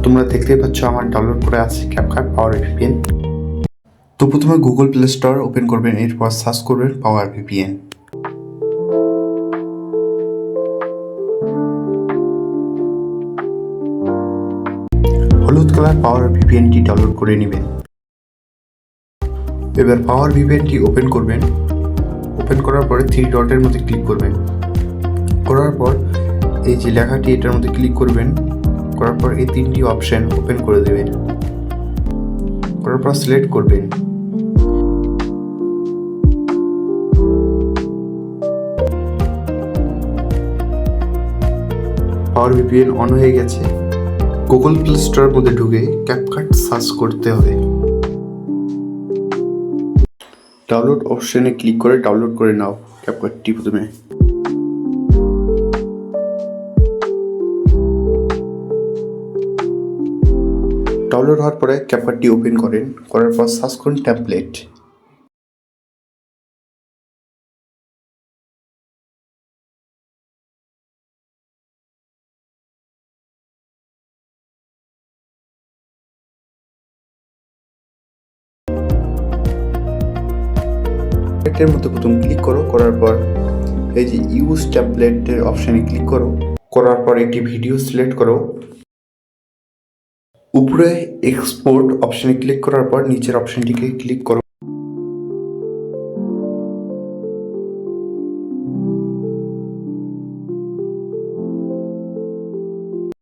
তোমরা দেখতেই পাচ্ছ আমার ডাউনলোড করে আছে ক্যাপকাট পাওয়ার ভিপিএন। তো প্রথমে গুগল প্লে স্টোর ওপেন করবেন, এরপর সার্চ করবেন পাওয়ার ভিপিএন। হলুদ কালার পাওয়ার ভিপিএনটি ডাউনলোড করে নেবেন। এবার পাওয়ার ভিপিএনটি ওপেন করবেন। ওপেন করার পরে 3 ডটের মধ্যে ক্লিক করবেন। করার পর এই যে লেখাটি এটার মধ্যে ক্লিক করবেন। করার পর এই 3টি অপশন ওপেন করে দেবেন। করার পর সিলেক্ট করবেন। পাওয়ার ভিপিএন অন হয়ে গেছে। গুগল প্লে স্টোরের মধ্যে ঢুকে ক্যাপকাট সার্চ করতে হবে। ডাউনলোড অপশনে ক্লিক করে ডাউনলোড করে নাও ক্যাপকাটটি। প্রথমে ডাউনলোড হওয়ার পরে ক্যাপকাটটি ওপেন করেন। করার পর সার্চ করুন টেমপ্লেট। টেমপ্লেটের মধ্যে প্রথম ক্লিক করো। করার পর এই যে ইউজ টেমপ্লেটের অপশানে ক্লিক করো। করার পর একটি ভিডিও সিলেক্ট করো। উপরে এক্সপোর্ট অপশানে ক্লিক করার পর নিচের অপশানটিকে ক্লিক করো।